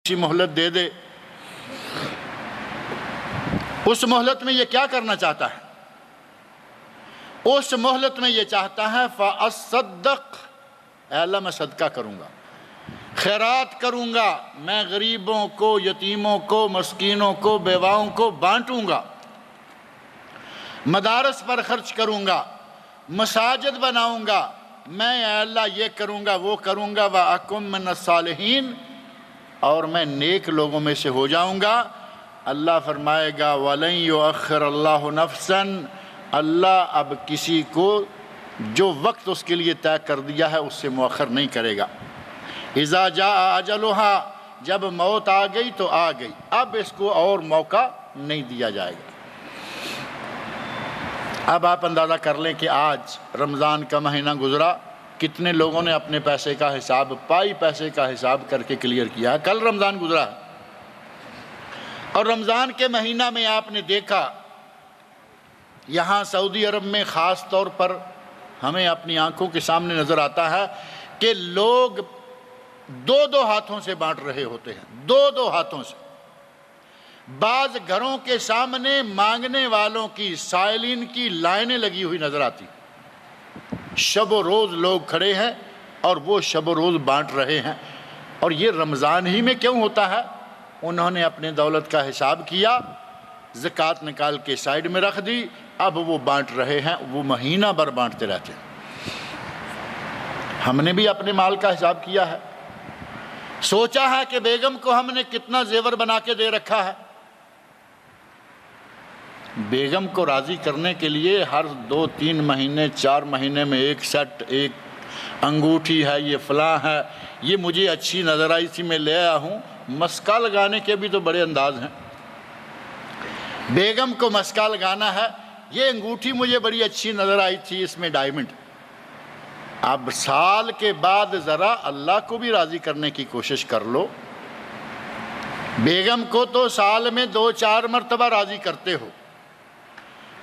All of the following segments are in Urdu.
مہلت دے دے۔ اس مہلت میں یہ کیا کرنا چاہتا ہے؟ اس مہلت میں یہ چاہتا ہے فَأَصَّدَّقْ، اے اللہ میں صدقہ کروں گا، خیرات کروں گا، میں غریبوں کو، یتیموں کو، مسکینوں کو، بیواؤں کو بانٹوں گا، مدارس پر خرچ کروں گا، مساجد بناؤں گا، میں اے اللہ یہ کروں گا وہ کروں گا، وَأَكُن مِّنَ الصَّالِحِينَ، اور میں نیک لوگوں میں سے ہو جاؤں گا۔ اللہ فرمائے گا وَلَن يُؤَخِّرَ اللَّهُ نَفْسًا، اللہ اب کسی کو جو وقت اس کے لیے طے کر دیا ہے اس سے مؤخر نہیں کرے گا۔ اذا جاء اجلها، جب موت آ گئی تو آ گئی، اب اس کو اور موقع نہیں دیا جائے گا۔ اب آپ اندازہ کر لیں کہ آج رمضان کا مہینہ گزرا، کتنے لوگوں نے اپنے پیسے کا حساب، پائی پیسے کا حساب کر کے کلیئر کیا ہے۔ کل رمضان گزرا ہے، اور رمضان کے مہینہ میں آپ نے دیکھا یہاں سعودی عرب میں خاص طور پر ہمیں اپنی آنکھوں کے سامنے نظر آتا ہے کہ لوگ دو ہاتھوں سے بانٹ رہے ہوتے ہیں، دو ہاتھوں سے۔ بعض گھروں کے سامنے مانگنے والوں کی، سائلین کی لائنیں لگی ہوئی نظر آتی، شب و روز لوگ کھڑے ہیں اور وہ شب و روز بانٹ رہے ہیں۔ اور یہ رمضان ہی میں کیوں ہوتا ہے؟ انہوں نے اپنے دولت کا حساب کیا، زکوٰۃ نکال کے سائیڈ میں رکھ دی، اب وہ بانٹ رہے ہیں، وہ مہینہ بھر بانٹتے رہتے ہیں۔ ہم نے بھی اپنے مال کا حساب کیا ہے، سوچا ہے کہ بیگم کو ہم نے کتنا زیور بنا کے دے رکھا ہے۔ بیگم کو راضی کرنے کے لیے ہر 2-3 مہینے 4 مہینے میں ایک سیٹ، ایک انگوٹھی ہے، یہ فلاں ہے، یہ مجھے اچھی نظر آئی تھی میں لے آیا ہوں۔ مسکا لگانے کے بھی تو بڑے انداز ہیں۔ بیگم کو مسکا لگانا ہے، یہ انگوٹھی مجھے بڑی اچھی نظر آئی تھی، اس میں ڈائمنڈ۔ اب سال کے بعد ذرا اللہ کو بھی راضی کرنے کی کوشش کر لو۔ بیگم کو تو سال میں 2-4 مرتبہ راضی کرتے ہو،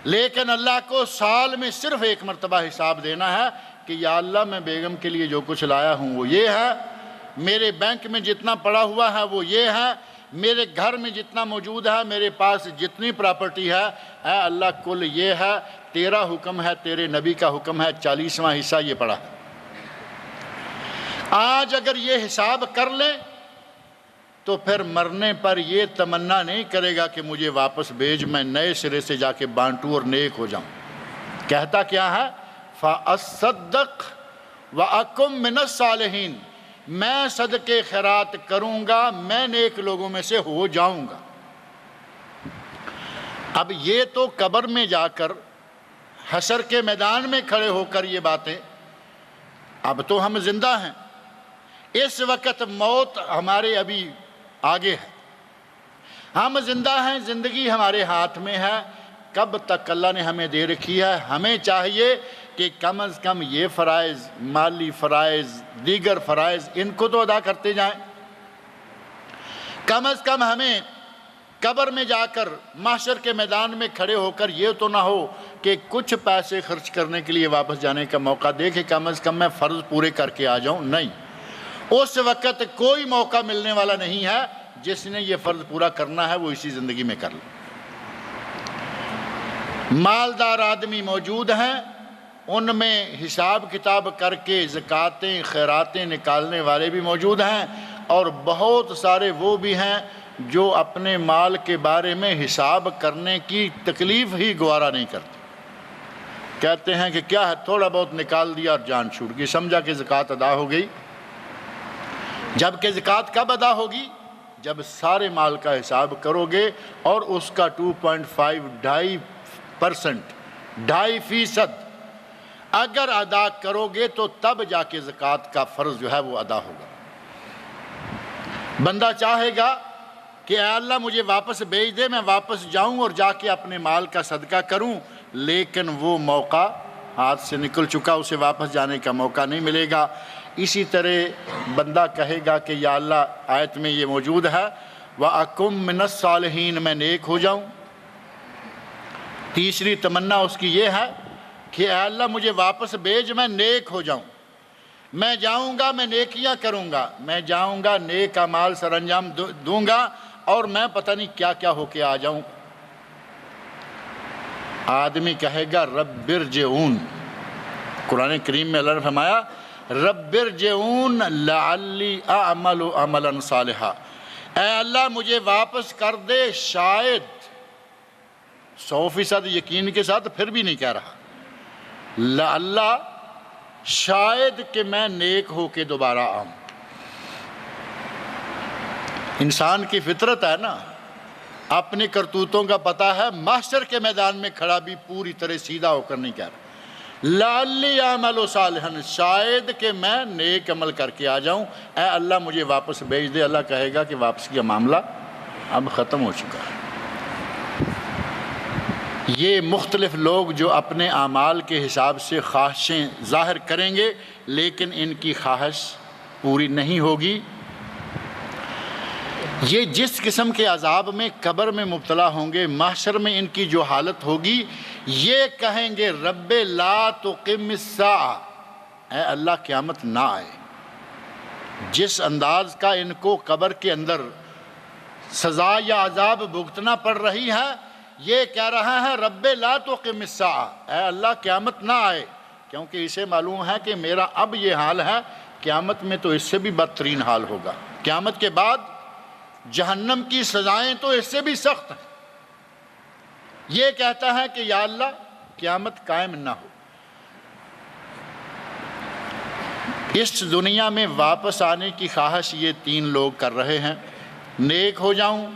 لیکن اللہ کو سال میں صرف 1 مرتبہ حساب دینا ہے کہ یا اللہ میں بیگم کے لیے جو کچھ لایا ہوں وہ یہ ہے، میرے بینک میں جتنا پڑا ہوا ہے وہ یہ ہے، میرے گھر میں جتنا موجود ہے، میرے پاس جتنی پراپرٹی ہے، اے اللہ کل یہ ہے، تیرا حکم ہے، تیرے نبی کا حکم ہے، 40واں حصہ یہ پڑا ہے۔ آج اگر یہ حساب کر لیں تو پھر مرنے پر یہ تمنا نہیں کرے گا کہ مجھے واپس بھیج، میں نئے سرے سے جا کے بانٹوں اور نیک ہو جاؤں۔ کہتا کیا ہے؟ فَأَصَّدَّقْ وَأَكُن مِّنَ الصَّالِحِينَ، میں صدقے خیرات کروں گا، میں نیک لوگوں میں سے ہو جاؤں گا۔ اب یہ تو قبر میں جا کر، حشر کے میدان میں کھڑے ہو کر یہ باتیں، اب تو ہم زندہ ہیں، اس وقت موت ہمارے ابھی آگے ہے، ہم زندہ ہیں، زندگی ہمارے ہاتھ میں ہے، کب تک اللہ نے ہمیں دے رکھی ہے۔ ہمیں چاہیے کہ کم از کم یہ فرائض، مالی فرائض، دیگر فرائض، ان کو تو ادا کرتے جائیں۔ کم از کم ہمیں قبر میں جا کر، محشر کے میدان میں کھڑے ہو کر یہ تو نہ ہو کہ کچھ پیسے خرچ کرنے کے لیے واپس جانے کا موقع دے کہ کم از کم میں فرض پورے کر کے آ جاؤں۔ نہیں، اس وقت کوئی موقع ملنے والا نہیں ہے۔ جس نے یہ فرض پورا کرنا ہے وہ اسی زندگی میں کر لے۔ مالدار آدمی موجود ہیں، ان میں حساب کتاب کر کے زکوٰۃیں خیراتیں نکالنے والے بھی موجود ہیں، اور بہت سارے وہ بھی ہیں جو اپنے مال کے بارے میں حساب کرنے کی تکلیف ہی گوارا نہیں کرتے، کہتے ہیں کہ کیا ہے، تھوڑا بہت نکال دیا اور جان چھوٹ گئی، سمجھا کہ زکوٰۃ ادا ہو گئی۔ جبکہ زکوٰۃ کب ادا ہوگی؟ جب سارے مال کا حساب کرو گے اور اس کا 2.5 2.5% اگر ادا کرو گے تو تب جا کے زکوٰۃ کا فرض جو ہے وہ ادا ہوگا۔ بندہ چاہے گا کہ اے اللہ مجھے واپس بھیج دے، میں واپس جاؤں اور جا کے اپنے مال کا صدقہ کروں، لیکن وہ موقع ہاتھ سے نکل چکا، اسے واپس جانے کا موقع نہیں ملے گا۔ اسی طرح بندہ کہے گا کہ یا اللہ، آیت میں یہ موجود ہے وَأَكُن مِّنَ الصَّالِحِينَ، میں نیک ہو جاؤں۔ تیسری تمنا اس کی یہ ہے کہ اے اللہ مجھے واپس بھیج، میں نیک ہو جاؤں۔ میں جاؤں گا، میں نیکیاں کروں گا، میں جاؤں گا نیک اعمال سر انجام دوں گا، اور میں پتہ نہیں کیا کیا ہو کے آ جاؤں۔ آدمی کہے گا رب ارجعون، قرآن کریم میں اللہ نے فرمایا رب ارجعون لعلی اعمل عملا صالحا، اے اللہ مجھے واپس کر دے، شاید 100% یقین کے ساتھ پھر بھی نہیں کہہ رہا، لعلی شاید کہ میں نیک ہو کے دوبارہ آؤں۔ انسان کی فطرت ہے نا، اپنے کرتوتوں کا پتہ ہے، محشر کے میدان میں کھڑا بھی پوری طرح سیدھا ہو کر نہیں کہہ رہا لعلی اعمل صالحا، شاید کہ میں نیک عمل کر کے آ جاؤں، اے اللہ مجھے واپس بھیج دے۔ اللہ کہے گا کہ واپسی کا معاملہ اب ختم ہو چکا ہے۔ یہ مختلف لوگ جو اپنے اعمال کے حساب سے خواہشیں ظاہر کریں گے، لیکن ان کی خواہش پوری نہیں ہوگی۔ یہ جس قسم کے عذاب میں قبر میں مبتلا ہوں گے، محشر میں ان کی جو حالت ہوگی، یہ کہیں گے رب لا تقم الساعہ، اے اللہ قیامت نہ آئے۔ جس انداز کا ان کو قبر کے اندر سزا یا عذاب بھگتنا پڑ رہی ہے، یہ کہہ رہا ہے رب لا تقم الساعہ، اے اللہ قیامت نہ آئے، کیونکہ اسے معلوم ہے کہ میرا اب یہ حال ہے، قیامت میں تو اس سے بھی بدترین حال ہوگا، قیامت کے بعد جہنم کی سزائیں تو اس سے بھی سخت ہیں۔ یہ کہتا ہے کہ یا اللہ قیامت قائم نہ ہو۔ اس دنیا میں واپس آنے کی خواہش یہ 3 لوگ کر رہے ہیں، نیک ہو جاؤں،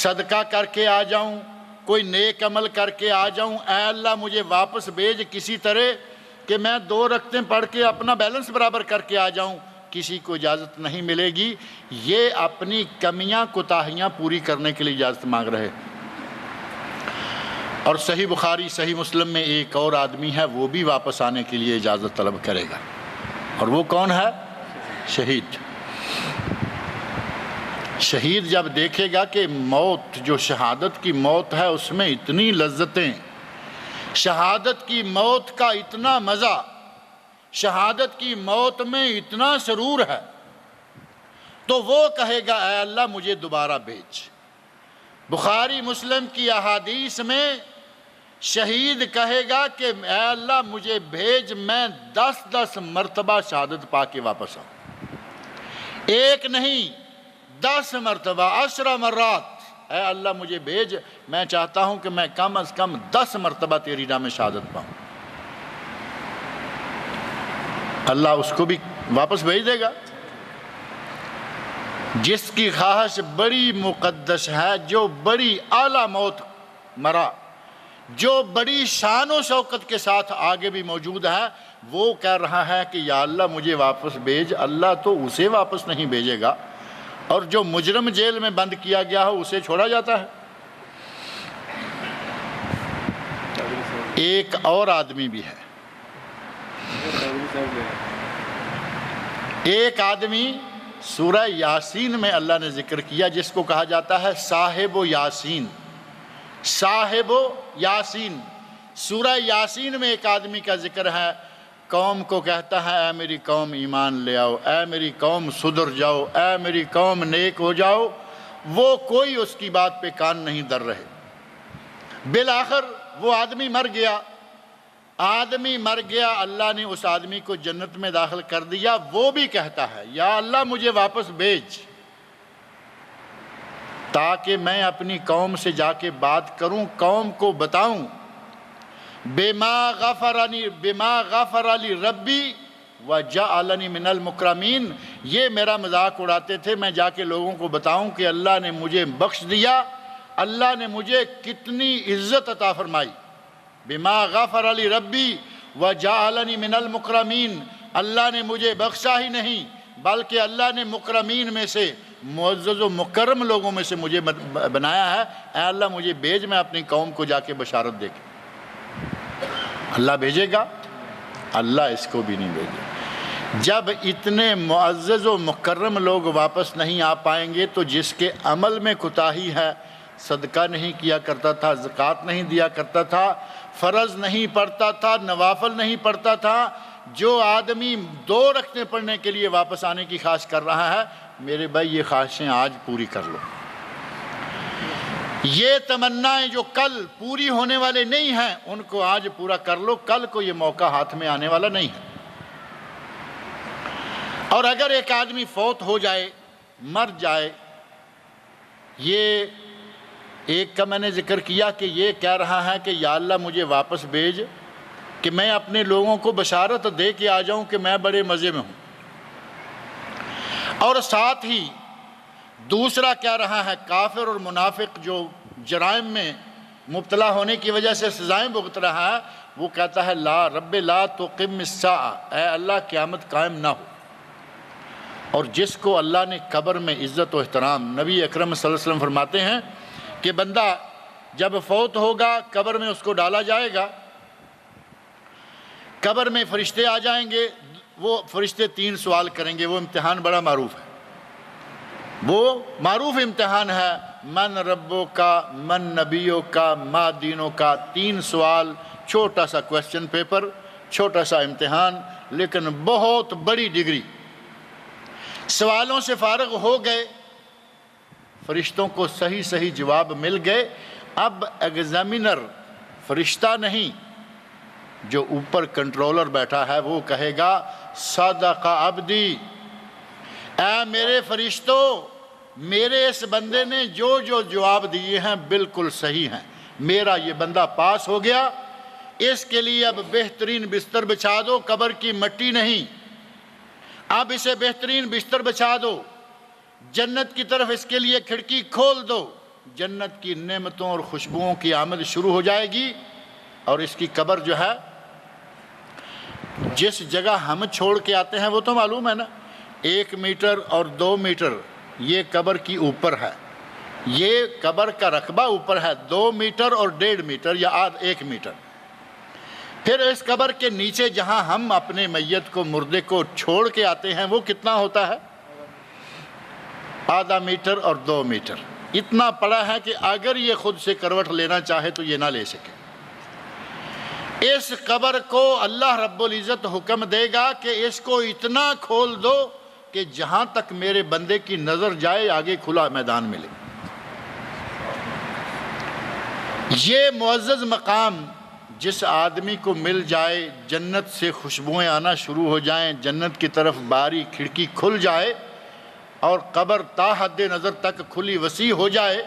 صدقہ کر کے آ جاؤں، کوئی نیک عمل کر کے آ جاؤں، اے اللہ مجھے واپس بھیج کسی طرح کہ میں 2 رکعتیں پڑھ کے اپنا بیلنس برابر کر کے آ جاؤں۔ کسی کو اجازت نہیں ملے گی، یہ اپنی کمیاں کوتاہیاں پوری کرنے کے لیے اجازت مانگ رہے۔ اور صحیح بخاری صحیح مسلم میں ایک اور آدمی ہے، وہ بھی واپس آنے کے لیے اجازت طلب کرے گا، اور وہ کون ہے؟ شہید۔ شہید جب دیکھے گا کہ موت جو شہادت کی موت ہے اس میں اتنی لذتیں، شہادت کی موت کا اتنا مزہ، شہادت کی موت میں اتنا سرور ہے، تو وہ کہے گا اے اللہ مجھے دوبارہ بھیج۔ بخاری مسلم کی احادیث میں شہید کہے گا کہ اے اللہ مجھے بھیج، میں 10 مرتبہ شہادت پا کے واپس آؤں، 1 نہیں 10 مرتبہ، 10 مرات، اے اللہ مجھے بھیج، میں چاہتا ہوں کہ میں کم از کم 10 مرتبہ تیری راہ میں شہادت پاؤں۔ اللہ اس کو بھی واپس بھیج دے گا۔ جس کی خواہش بڑی مقدس ہے، جو بڑی اعلیٰ موت مرا، جو بڑی شان و شوکت کے ساتھ آگے بھی موجود ہے، وہ کہہ رہا ہے کہ یا اللہ مجھے واپس بھیج۔ اللہ تو اسے واپس نہیں بھیجے گا، اور جو مجرم جیل میں بند کیا گیا ہو اسے چھوڑا جاتا ہے۔ ایک اور آدمی بھی ہے، ایک آدمی سورہ یاسین میں اللہ نے ذکر کیا، جس کو کہا جاتا ہے صاحب و یاسین۔ صاحب و یاسین، سورہ یاسین میں ایک آدمی کا ذکر ہے، قوم کو کہتا ہے اے میری قوم ایمان لے آؤ، اے میری قوم سدھر جاؤ، اے میری قوم نیک ہو جاؤ، وہ کوئی اس کی بات پہ کان نہیں دھر رہے۔ بالآخر وہ آدمی مر گیا، آدمی مر گیا، اللہ نے اس آدمی کو جنت میں داخل کر دیا۔ وہ بھی کہتا ہے یا اللہ مجھے واپس بھیج، تاکہ میں اپنی قوم سے جا کے بات کروں، قوم کو بتاؤں بما غفر لی ربی وجعلنی من المکرمین۔ یہ میرا مذاق اڑاتے تھے، میں جا کے لوگوں کو بتاؤں کہ اللہ نے مجھے بخش دیا، اللہ نے مجھے کتنی عزت عطا فرمائی۔ بما غفر لی ربی وجعلنی من المکرمین، اللہ نے مجھے بخشا ہی نہیں بلکہ اللہ نے مکرمین میں سے، معزز و مکرم لوگوں میں سے مجھے بنایا ہے۔ اے اللہ مجھے بھیج، میں اپنی قوم کو جا کے بشارت دے کے۔ اللہ بھیجے گا؟ اللہ اس کو بھی نہیں بھیجے۔ جب اتنے معزز و مکرم لوگ واپس نہیں آ پائیں گے تو جس کے عمل میں کوتاہی ہے، صدقہ نہیں کیا کرتا تھا، زکوٰۃ نہیں دیا کرتا تھا، فرض نہیں پڑھتا تھا، نوافل نہیں پڑھتا تھا، جو آدمی 2 رکعتیں پڑھنے کے لیے واپس آنے کی خواہش کر رہا ہے، میرے بھائی یہ خواہشیں آج پوری کر لو۔ یہ تمنائیں جو کل پوری ہونے والے نہیں ہیں ان کو آج پورا کر لو، کل کو یہ موقع ہاتھ میں آنے والا نہیں ہے۔ اور اگر ایک آدمی فوت ہو جائے، مر جائے، یہ ایک کا میں نے ذکر کیا کہ یہ کہہ رہا ہے کہ یا اللہ مجھے واپس بھیج کہ میں اپنے لوگوں کو بشارت دے کے آ جاؤں کہ میں بڑے مزے میں ہوں، اور ساتھ ہی دوسرا کہہ رہا ہے کافر اور منافق جو جرائم میں مبتلا ہونے کی وجہ سے سزائیں بھگت رہا ہے، وہ کہتا ہے لا رب لا تقم الساعہ، اے اللہ قیامت قائم نہ ہو۔ اور جس کو اللہ نے قبر میں عزت و احترام، نبی اکرم صلی اللہ علیہ وسلم فرماتے ہیں کہ بندہ جب فوت ہوگا قبر میں اس کو ڈالا جائے گا، قبر میں فرشتے آ جائیں گے، وہ فرشتے 3 سوال کریں گے۔ وہ امتحان بڑا معروف ہے، وہ معروف امتحان ہے، من ربوں کا، من نبیوں کا، ما دینوں کا، 3 سوال، چھوٹا سا کویسچن پیپر، چھوٹا سا امتحان، لیکن بہت بڑی ڈگری۔ سوالوں سے فارغ ہو گئے، فرشتوں کو صحیح صحیح جواب مل گئے، اب ایگزامینر فرشتہ نہیں، جو اوپر کنٹرولر بیٹھا ہے وہ کہے گا صدق عبدی، اے میرے فرشتوں، میرے اس بندے نے جو جو جواب دیے ہیں بالکل صحیح ہیں، میرا یہ بندہ پاس ہو گیا، اس کے لیے اب بہترین بستر بچھا دو، قبر کی مٹی نہیں، اب اسے بہترین بستر بچھا دو، جنت کی طرف اس کے لیے کھڑکی کھول دو، جنت کی نعمتوں اور خوشبوؤں کی آمد شروع ہو جائے گی۔ اور اس کی قبر جو ہے، جس جگہ ہم چھوڑ کے آتے ہیں وہ تو معلوم ہے نا، 1 میٹر اور 2 میٹر یہ قبر کی اوپر ہے، یہ قبر کا رقبہ اوپر ہے 2 میٹر اور 1.5 میٹر یا 1 میٹر۔ پھر اس قبر کے نیچے جہاں ہم اپنے میت کو، مردے کو چھوڑ کے آتے ہیں، وہ کتنا ہوتا ہے؟ 0.5 میٹر اور 2 میٹر، اتنا پڑا ہے کہ اگر یہ خود سے کروٹ لینا چاہے تو یہ نہ لے سکے۔ اس قبر کو اللہ رب العزت حکم دے گا کہ اس کو اتنا کھول دو کہ جہاں تک میرے بندے کی نظر جائے آگے کھلا میدان ملے۔ یہ معزز مقام جس آدمی کو مل جائے، جنت سے خوشبوئیں آنا شروع ہو جائیں، جنت کی طرف باری کھڑکی کھل جائے اور قبر تا حد نظر تک کھلی وسیع ہو جائے،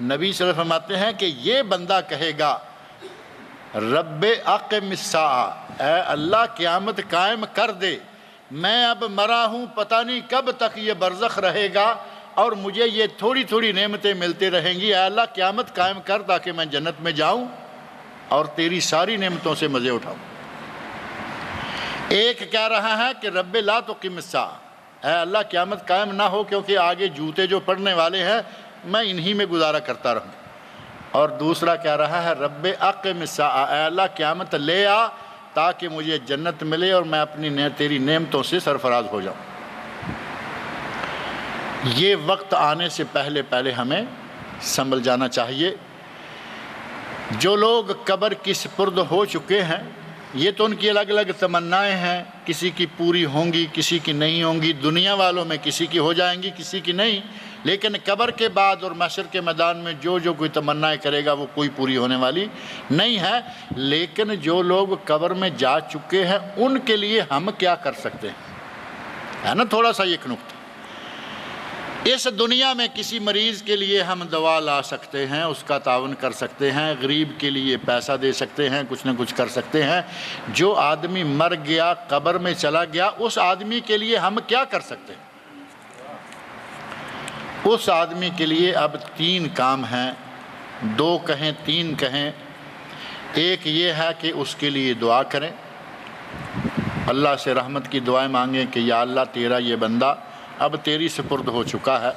نبی صلی اللہ علیہ وسلم فرماتے ہیں کہ یہ بندہ کہے گا رب اقم الساعہ، اے اللہ قیامت قائم کر دے، میں اب مرا ہوں، پتہ نہیں کب تک یہ برزخ رہے گا اور مجھے یہ تھوڑی تھوڑی نعمتیں ملتے رہیں گی، اے اللہ قیامت قائم کر تاکہ میں جنت میں جاؤں اور تیری ساری نعمتوں سے مزے اٹھاؤں۔ ایک کہہ رہا ہے کہ رب لا تقم الساعہ، اے اللہ قیامت قائم نہ ہو کیونکہ آگے جوتے جو پڑنے والے ہیں میں انہی میں گزارا کرتا رہوں۔ اور دوسرا کہہ رہا ہے رب اقم الساعہ، اے اللہ قیامت لے آ تاکہ مجھے جنت ملے اور میں اپنی تیری نعمتوں سے سرفراز ہو جاؤں۔ یہ وقت آنے سے پہلے پہلے ہمیں سنبھل جانا چاہیے۔ جو لوگ قبر کی سپرد ہو چکے ہیں، یہ تو ان کی الگ الگ تمنائیں ہیں، کسی کی پوری ہوں گی، کسی کی نہیں ہوں گی، دنیا والوں میں کسی کی ہو جائیں گی، کسی کی نہیں، لیکن قبر کے بعد اور محشر کے میدان میں جو جو کوئی تمنائیں کرے گا وہ کوئی پوری ہونے والی نہیں ہے۔ لیکن جو لوگ قبر میں جا چکے ہیں ان کے لیے ہم کیا کر سکتے ہیں، ہے نا تھوڑا سا ایک نقطہ۔ اس دنیا میں کسی مریض کے لیے ہم دوا لا سکتے ہیں، اس کا تعاون کر سکتے ہیں، غریب کے لیے پیسہ دے سکتے ہیں، کچھ نہ کچھ کر سکتے ہیں۔ جو آدمی مر گیا، قبر میں چلا گیا، اس آدمی کے لیے ہم کیا کر سکتے ہیں؟ اس آدمی کے لیے اب 3 کام ہیں، 2 کہیں 3 کہیں۔ ایک یہ ہے کہ اس کے لیے دعا کریں، اللہ سے رحمت کی دعائیں مانگیں کہ یا اللہ تیرا یہ بندہ اب تیری سپرد ہو چکا ہے،